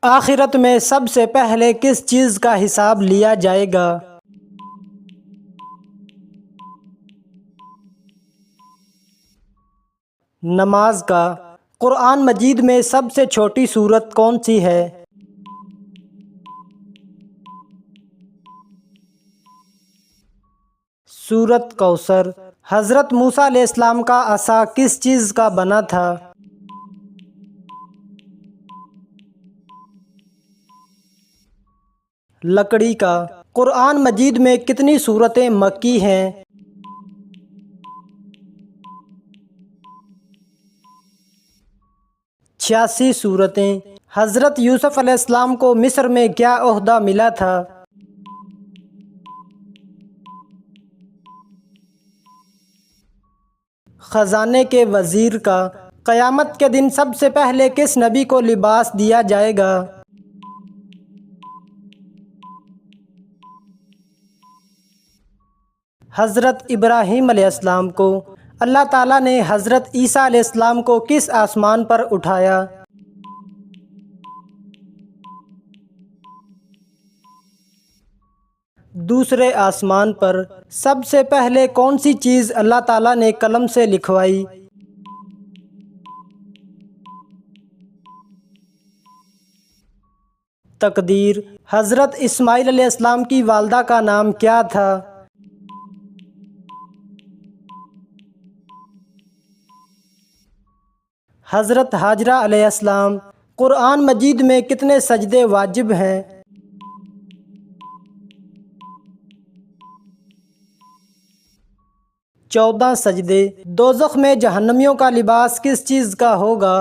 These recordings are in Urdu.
آخرت میں سب سے پہلے کس چیز کا حساب لیا جائے گا؟ نماز کا۔ قرآن مجید میں سب سے چھوٹی سورت کون سی ہے؟ سورت کوثر۔ حضرت موسیٰ علیہ السلام کا عصا کس چیز کا بنا تھا؟ لکڑی کا۔ قرآن مجید میں کتنی سورتیں مکی ہیں؟ 86 سورتیں۔ حضرت یوسف علیہ السلام کو مصر میں کیا عہدہ ملا تھا؟ خزانے کے وزیر کا۔ قیامت کے دن سب سے پہلے کس نبی کو لباس دیا جائے گا؟ حضرت ابراہیم علیہ السلام کو۔ اللہ تعالیٰ نے حضرت عیسیٰ علیہ السلام کو کس آسمان پر اٹھایا؟ دوسرے آسمان پر۔ سب سے پہلے کون سی چیز اللہ تعالیٰ نے قلم سے لکھوائی؟ تقدیر۔ حضرت اسماعیل علیہ السلام کی والدہ کا نام کیا تھا؟ حضرت ہاجرہ علیہ السلام۔ قرآن مجید میں کتنے سجدے واجب ہیں؟ 14 سجدے۔ دوزخ میں جہنمیوں کا لباس کس چیز کا ہوگا؟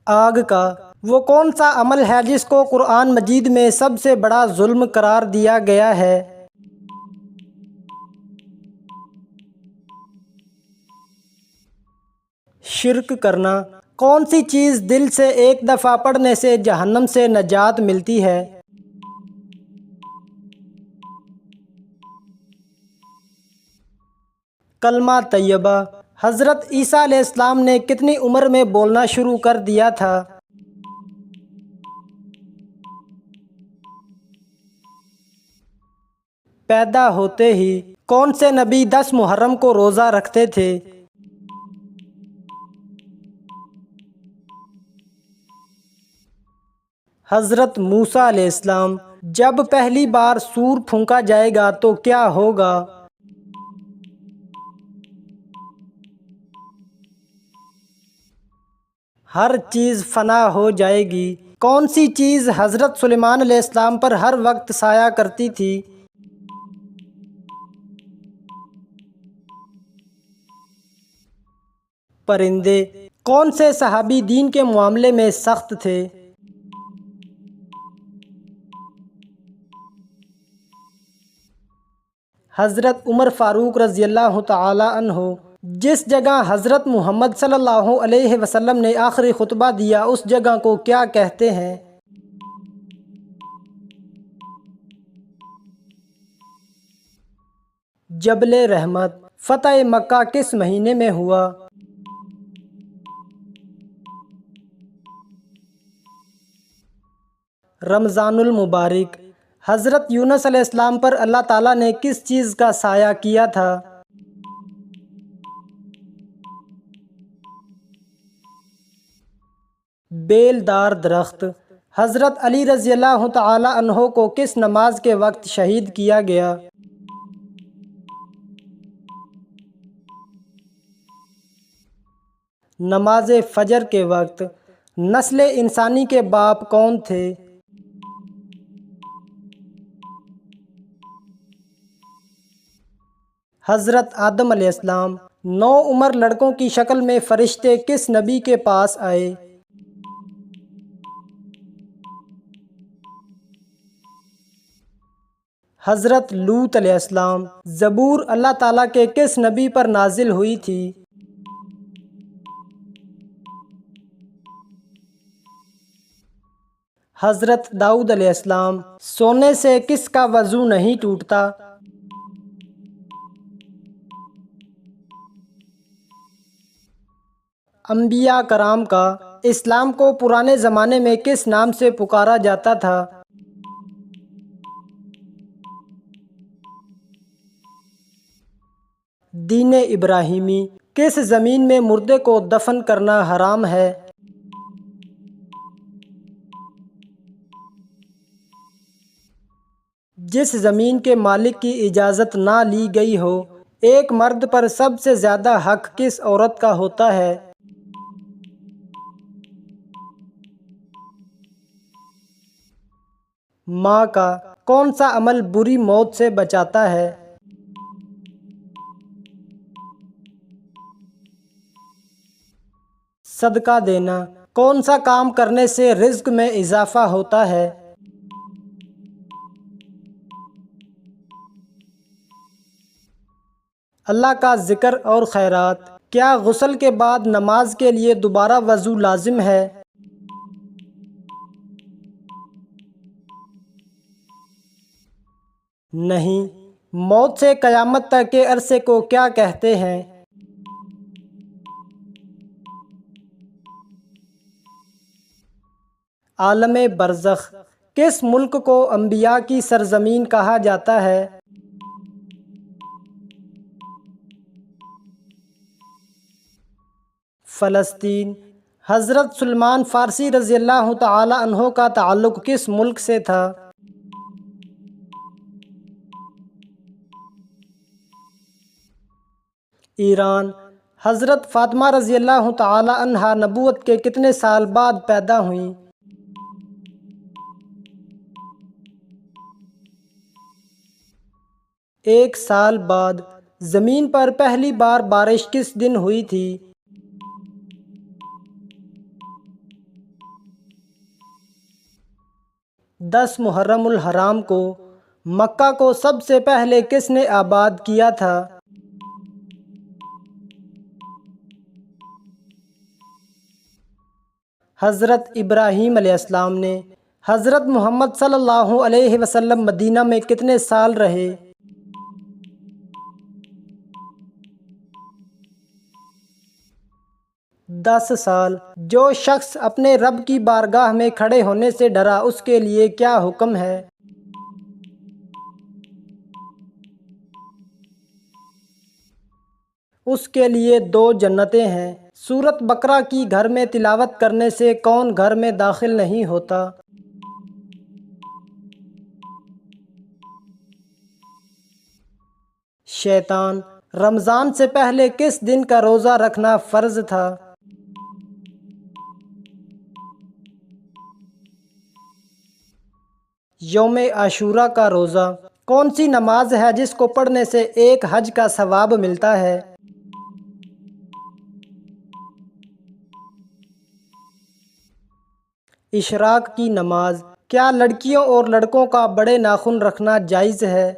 آگ کا۔ وہ کون سا عمل ہے جس کو قرآن مجید میں سب سے بڑا ظلم قرار دیا گیا ہے؟ شرک کرنا۔ کون سی چیز دل سے ایک دفعہ پڑھنے سے جہنم سے نجات ملتی ہے؟ کلمہ طیبہ۔ حضرت عیسیٰ علیہ السلام نے کتنی عمر میں بولنا شروع کر دیا تھا؟ 5 پیدا ہوتے ہی۔ کون سے نبی 10 محرم کو روزہ رکھتے تھے؟ حضرت موسیٰ علیہ السلام۔ جب پہلی بار سور پھونکا جائے گا تو کیا ہوگا؟ ہر چیز فنا ہو جائے گی۔ کون سی چیز حضرت سلیمان علیہ السلام پر ہر وقت سایہ کرتی تھی؟ پرندے۔ کون سے صحابی دین کے معاملے میں سخت تھے؟ حضرت عمر فاروق رضی اللہ تعالی عنہ۔ جس جگہ حضرت محمد صلی اللہ علیہ وسلم نے آخری خطبہ دیا اس جگہ کو کیا کہتے ہیں؟ جبل رحمت۔ فتح مکہ کس مہینے میں ہوا؟ رمضان المبارک۔ حضرت یونس علیہ السلام پر اللہ تعالیٰ نے کس چیز کا سایہ کیا تھا؟ بیل دار درخت۔ حضرت علی رضی اللہ تعالی عنہ کو کس نماز کے وقت شہید کیا گیا؟ نماز فجر کے وقت۔ نسل انسانی کے باپ کون تھے؟ حضرت آدم علیہ السلام۔ 9 عمر لڑکوں کی شکل میں فرشتے کس نبی کے پاس آئے؟ حضرت لوط علیہ السلام۔ زبور اللہ تعالیٰ کے کس نبی پر نازل ہوئی تھی؟ حضرت داؤد علیہ السلام۔ سونے سے کس کا وضو نہیں ٹوٹتا؟ انبیاء کرام کا اسلام کو پرانے زمانے میں کس نام سے پکارا جاتا تھا؟ دین ابراہیمی۔ کس زمین میں مردے کو دفن کرنا حرام ہے؟ جس زمین کے مالک کی اجازت نہ لی گئی ہو۔ ایک مرد پر سب سے زیادہ حق کس عورت کا ہوتا ہے؟ ماں کا۔ کون سا عمل بری موت سے بچاتا ہے؟ صدقہ دینا۔ کون سا کام کرنے سے رزق میں اضافہ ہوتا ہے؟ اللہ کا ذکر اور خیرات۔ کیا غسل کے بعد نماز کے لیے دوبارہ وضو لازم ہے؟ نہیں۔ موت سے قیامت تک کے عرصے کو کیا کہتے ہیں؟ عالم برزخ۔ کس ملک کو انبیاء کی سرزمین کہا جاتا ہے؟ فلسطین۔ حضرت سلمان فارسی رضی اللہ تعالی عنہ کا تعلق کس ملک سے تھا؟ ایران۔ حضرت فاطمہ رضی اللہ تعالی عنہا نبوت کے کتنے سال بعد پیدا ہوئیں؟ 1 سال بعد۔ زمین پر پہلی بار بارش کس دن ہوئی تھی؟ 10 محرم الحرام کو۔ مکہ کو سب سے پہلے کس نے آباد کیا تھا؟ حضرت ابراہیم علیہ السلام نے۔ حضرت محمد صلی اللہ علیہ وسلم مدینہ میں کتنے سال رہے؟ 10 سال۔ جو شخص اپنے رب کی بارگاہ میں کھڑے ہونے سے ڈرا اس کے لیے کیا حکم ہے؟ اس کے لیے 2 جنتیں ہیں۔ سورۃ بقرہ کی گھر میں تلاوت کرنے سے کون گھر میں داخل نہیں ہوتا؟ شیطان۔ رمضان سے پہلے کس دن کا روزہ رکھنا فرض تھا؟ یوم عاشوراء کا روزہ۔ کون سی نماز ہے جس کو پڑھنے سے 1 حج کا ثواب ملتا ہے؟ اشراق کی نماز۔ کیا لڑکیوں اور لڑکوں کا بڑے ناخن رکھنا جائز ہے؟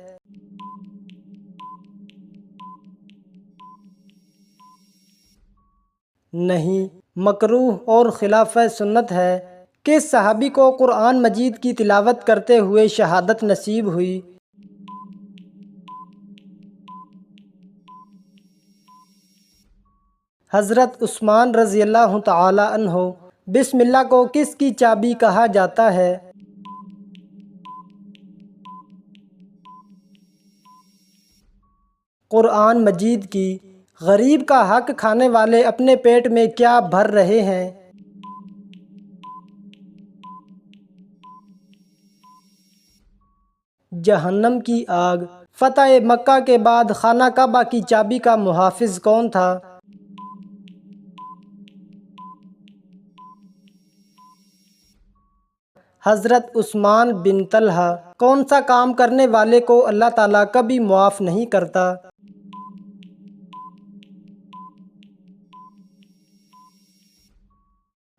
نہیں، مکروہ اور خلاف سنت ہے۔ کس صحابی کو قرآن مجید کی تلاوت کرتے ہوئے شہادت نصیب ہوئی؟ حضرت عثمان رضی اللہ تعالی عنہ۔ بسم اللہ کو کس کی چابی کہا جاتا ہے؟ قرآن مجید کی۔ غریب کا حق کھانے والے اپنے پیٹ میں کیا بھر رہے ہیں؟ جہنم کی آگ۔ فتح مکہ کے بعد خانہ کعبہ کی چابی کا محافظ کون تھا؟ حضرت عثمان بن طلحہ۔ کون سا کام کرنے والے کو اللہ تعالیٰ کبھی معاف نہیں کرتا؟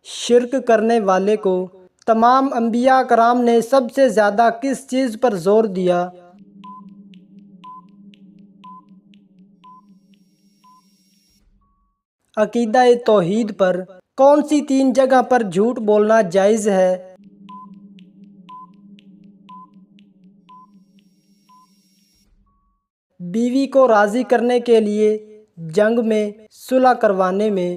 شرک کرنے والے کو۔ تمام انبیاء کرام نے سب سے زیادہ کس چیز پر زور دیا؟ عقیدہ توحید پر۔ کون سی 3 جگہ پر جھوٹ بولنا جائز ہے؟ بیوی کو راضی کرنے کے لیے، جنگ میں، صلح کروانے میں،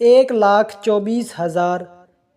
1,24,000।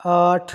8।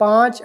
5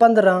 15।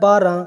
12।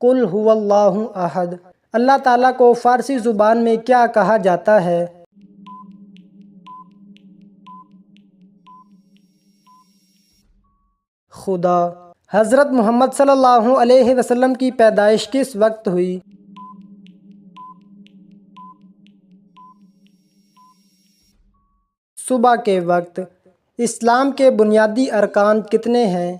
قل هو اللہ احد۔ اللہ تعالیٰ کو فارسی زبان میں کیا کہا جاتا ہے؟ خدا۔ حضرت محمد صلی اللہ علیہ وسلم کی پیدائش کس وقت ہوئی؟ صبح کے وقت۔ اسلام کے بنیادی ارکان کتنے ہیں؟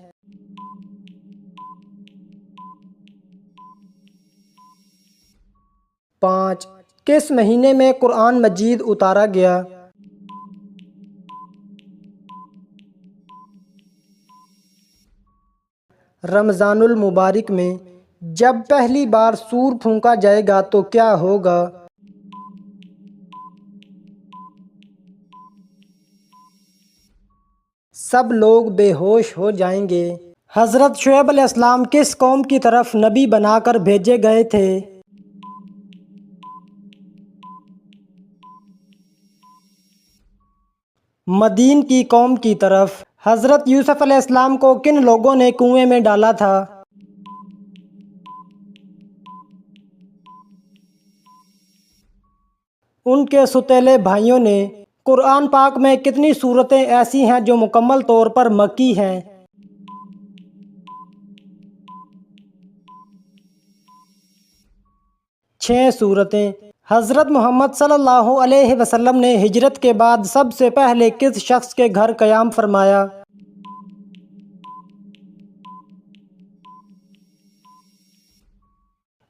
5۔ کس مہینے میں قرآن مجید اتارا گیا؟ رمضان المبارک میں۔ جب پہلی بار سور پھونکا جائے گا تو کیا ہوگا؟ سب لوگ بے ہوش ہو جائیں گے۔ حضرت شعیب علیہ السلام کس قوم کی طرف نبی بنا کر بھیجے گئے تھے؟ مدین کی قوم کی طرف۔ حضرت یوسف علیہ السلام کو کن لوگوں نے کنویں میں ڈالا تھا؟ ان کے سوتیلے بھائیوں نے۔ قرآن پاک میں کتنی سورتیں ایسی ہیں جو مکمل طور پر مکی ہیں؟ 6 سورتیں۔ حضرت محمد صلی اللہ علیہ وسلم نے ہجرت کے بعد سب سے پہلے کس شخص کے گھر قیام فرمایا؟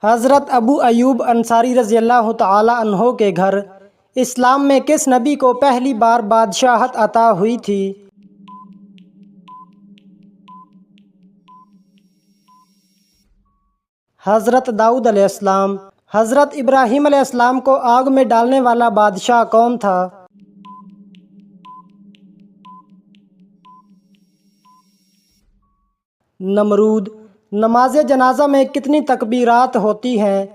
حضرت ابو ایوب انصاری رضی اللہ تعالی عنہ کے گھر۔ اسلام میں کس نبی کو پہلی بار بادشاہت عطا ہوئی تھی؟ حضرت داؤد علیہ السلام۔ حضرت ابراہیم علیہ السلام کو آگ میں ڈالنے والا بادشاہ کون تھا؟ نمرود۔ نماز جنازہ میں کتنی تکبیرات ہوتی ہیں؟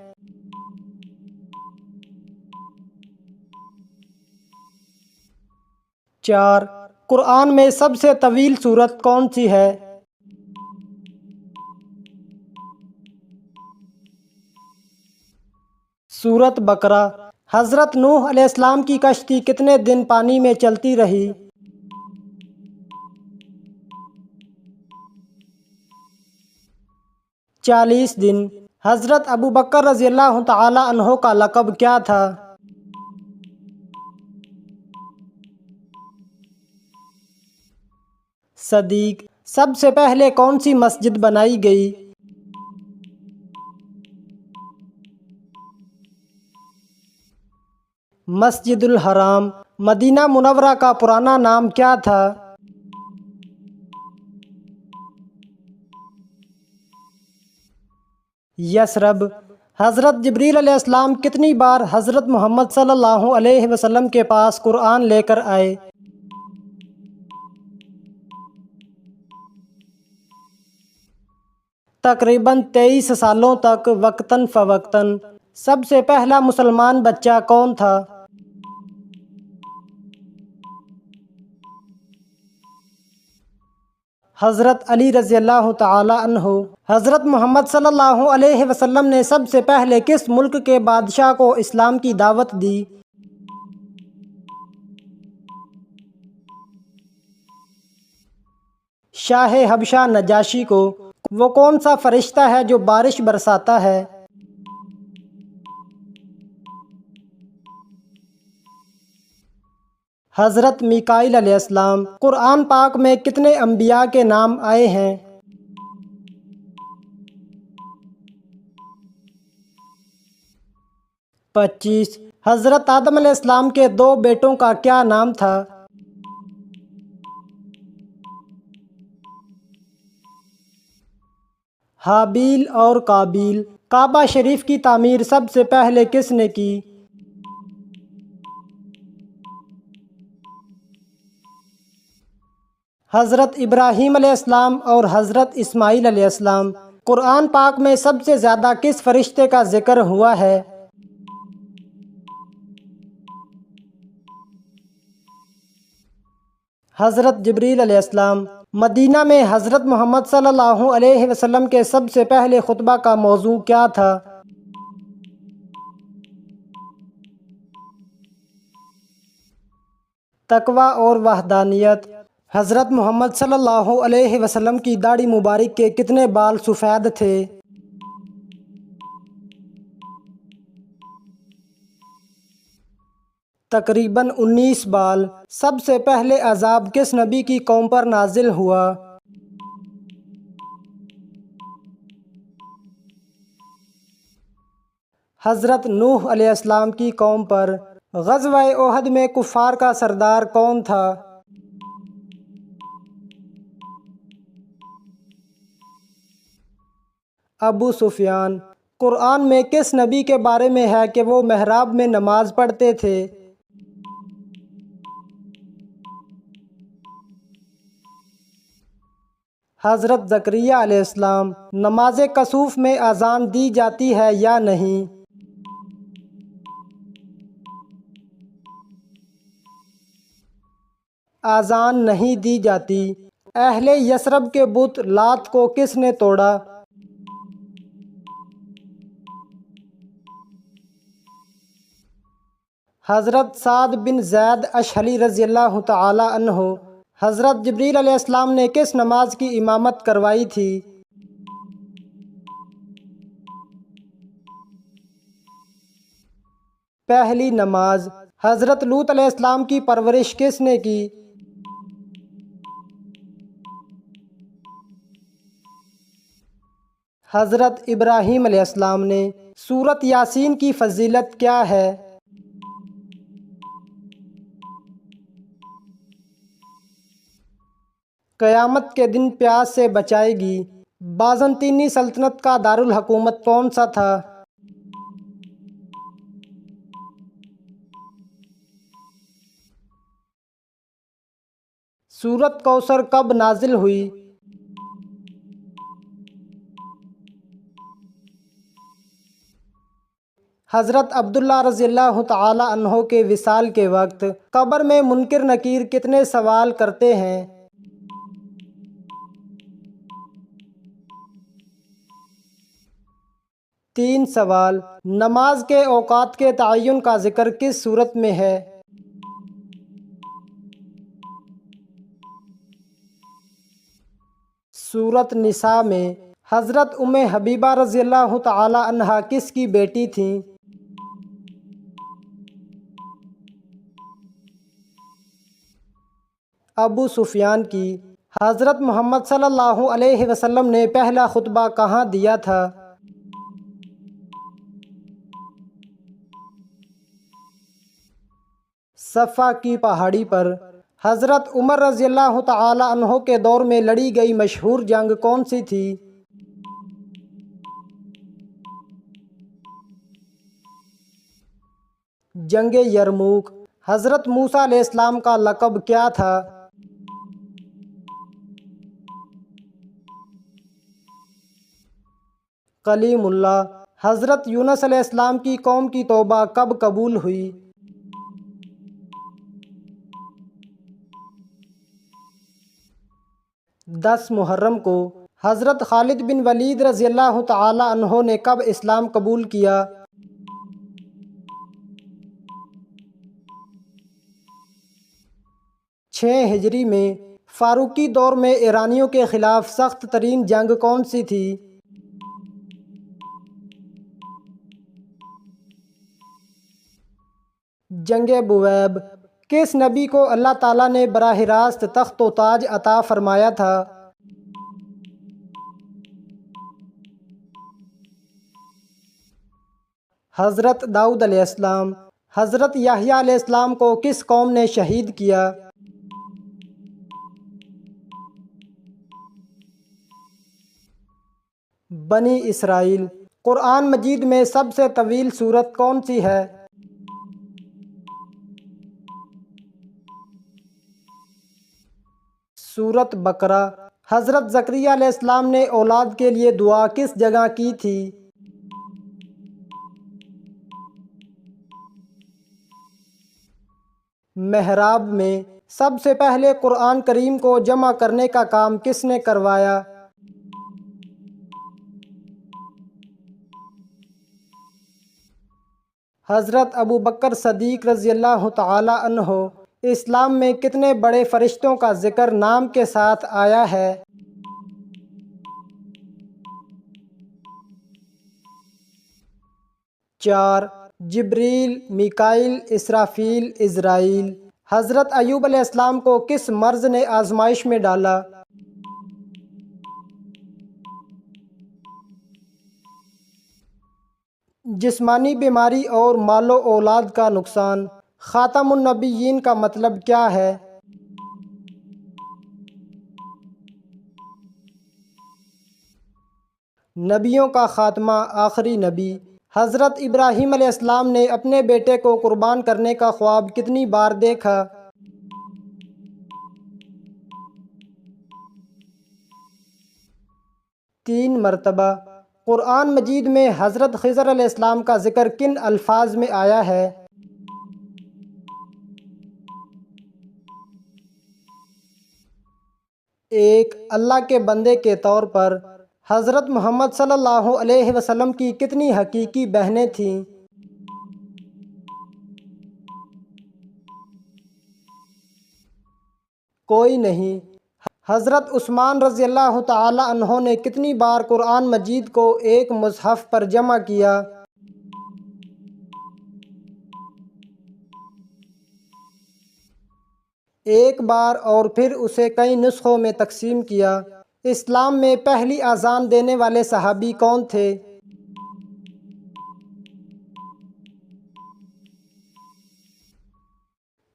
4۔ قرآن میں سب سے طویل سورت کون سی ہے؟ سورت بقرہ۔ حضرت نوح علیہ السلام کی کشتی کتنے دن پانی میں چلتی رہی؟ 40 دن۔ حضرت ابو بکر رضی اللہ تعالی عنہ کا لقب کیا تھا؟ صدیق۔ سب سے پہلے کون سی مسجد بنائی گئی؟ مسجد الحرام۔ مدینہ منورہ کا پرانا نام کیا تھا؟ یثرب۔ حضرت جبریل علیہ السلام کتنی بار حضرت محمد صلی اللہ علیہ وسلم کے پاس قرآن لے کر آئے؟ تقریباً 23 سالوں تک وقتاً فوقتاً۔ سب سے پہلا مسلمان بچہ کون تھا؟ حضرت علی رضی اللہ تعالی عنہ۔ حضرت محمد صلی اللہ علیہ وسلم نے سب سے پہلے کس ملک کے بادشاہ کو اسلام کی دعوت دی؟ شاہ حبشہ نجاشی کو۔ وہ کون سا فرشتہ ہے جو بارش برساتا ہے؟ حضرت میکائیل علیہ السلام۔ قرآن پاک میں کتنے انبیاء کے نام آئے ہیں؟ 25۔ حضرت آدم علیہ السلام کے 2 بیٹوں کا کیا نام تھا؟ حابیل اور قابیل۔ کعبہ شریف کی تعمیر سب سے پہلے کس نے کی؟ حضرت ابراہیم علیہ السلام اور حضرت اسماعیل علیہ السلام۔ قرآن پاک میں سب سے زیادہ کس فرشتے کا ذکر ہوا ہے؟ حضرت جبریل علیہ السلام۔ مدینہ میں حضرت محمد صلی اللہ علیہ وسلم کے سب سے پہلے خطبہ کا موضوع کیا تھا؟ تقوی اور وحدانیت۔ حضرت محمد صلی اللہ علیہ وسلم کی داڑھی مبارک کے کتنے بال سفید تھے؟ تقریباً 19 بال۔ سب سے پہلے عذاب کس نبی کی قوم پر نازل ہوا؟ حضرت نوح علیہ السلام کی قوم پر۔ غزوہ احد میں کفار کا سردار کون تھا؟ ابو سفیان۔ قرآن میں کس نبی کے بارے میں ہے کہ وہ محراب میں نماز پڑھتے تھے؟ حضرت زکریہ علیہ السلام۔ نماز کسوف میں اذان دی جاتی ہے یا نہیں؟ اذان نہیں دی جاتی۔ اہل یثرب کے بت لات کو کس نے توڑا؟ حضرت سعد بن زید اشہلی رضی اللہ تعالی عنہ۔ حضرت جبریل علیہ السلام نے کس نماز کی امامت کروائی تھی؟ پہلی نماز۔ حضرت لوط علیہ السلام کی پرورش کس نے کی؟ حضرت ابراہیم علیہ السلام نے۔ سورۃ یاسین کی فضیلت کیا ہے؟ قیامت کے دن پیاس سے بچائے گی۔ بازنطینی سلطنت کا دارالحکومت کون سا تھا؟ سورۃ کوثر کب نازل ہوئی؟ حضرت عبداللہ رضی اللہ تعالی عنہ کے وصال کے وقت قبر میں منکر نکیر کتنے سوال کرتے ہیں؟ 3 سوال۔ نماز کے اوقات کے تعین کا ذکر کس صورت میں ہے؟ سورۃ نساء میں۔ حضرت ام حبیبہ رضی اللہ تعالی عنہا کس کی بیٹی تھیں؟ ابو سفیان کی۔ حضرت محمد صلی اللہ علیہ وسلم نے پہلا خطبہ کہاں دیا تھا؟ صفا کی پہاڑی پر۔ حضرت عمر رضی اللہ تعالی عنہ کے دور میں لڑی گئی مشہور جنگ کون سی تھی؟ جنگ یرموک۔ حضرت موسیٰ علیہ السلام کا لقب کیا تھا؟ کلیم اللہ۔ حضرت یونس علیہ السلام کی قوم کی توبہ کب قبول ہوئی؟ 10 محرم کو۔ حضرت خالد بن ولید رضی اللہ تعالی عنہ نے کب اسلام قبول کیا؟ 6 ہجری میں۔ فاروقی دور میں ایرانیوں کے خلاف سخت ترین جنگ کون سی تھی؟ جنگ بویب۔ کس نبی کو اللہ تعالیٰ نے براہ راست تخت و تاج عطا فرمایا تھا؟ حضرت داؤد علیہ السلام۔ حضرت یحییٰ علیہ السلام کو کس قوم نے شہید کیا؟ بنی اسرائیل۔ قرآن مجید میں سب سے طویل سورت کون سی ہے؟ سورت بقرہ۔ حضرت زکریا علیہ السلام نے اولاد کے لیے دعا کس جگہ کی تھی؟ محراب میں۔ سب سے پہلے قرآن کریم کو جمع کرنے کا کام کس نے کروایا؟ حضرت ابو بکر صدیق رضی اللہ تعالی عنہ۔ اسلام میں کتنے بڑے فرشتوں کا ذکر نام کے ساتھ آیا ہے؟ 4۔ جبریل، میکائیل، اسرافیل، عزرائیل۔ حضرت ایوب علیہ السلام کو کس مرض نے آزمائش میں ڈالا؟ جسمانی بیماری اور مال و اولاد کا نقصان۔ خاتم النبیین کا مطلب کیا ہے؟ نبیوں کا خاتمہ، آخری نبی۔ حضرت ابراہیم علیہ السلام نے اپنے بیٹے کو قربان کرنے کا خواب کتنی بار دیکھا؟ 3 مرتبہ۔ قرآن مجید میں حضرت خضر علیہ السلام کا ذکر کن الفاظ میں آیا ہے؟ 1۔ اللہ کے بندے کے طور پر۔ حضرت محمد صلی اللہ علیہ وسلم کی کتنی حقیقی بہنیں تھیں؟ 'کوئی نہیں'۔ حضرت عثمان رضی اللہ تعالی عنہ نے کتنی بار قرآن مجید کو ایک مصحف پر جمع کیا؟ 1 بار، اور پھر اسے کئی نسخوں میں تقسیم کیا۔ اسلام میں پہلی اذان دینے والے صحابی کون تھے؟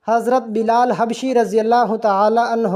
حضرت بلال حبشی رضی اللہ تعالی عنہ۔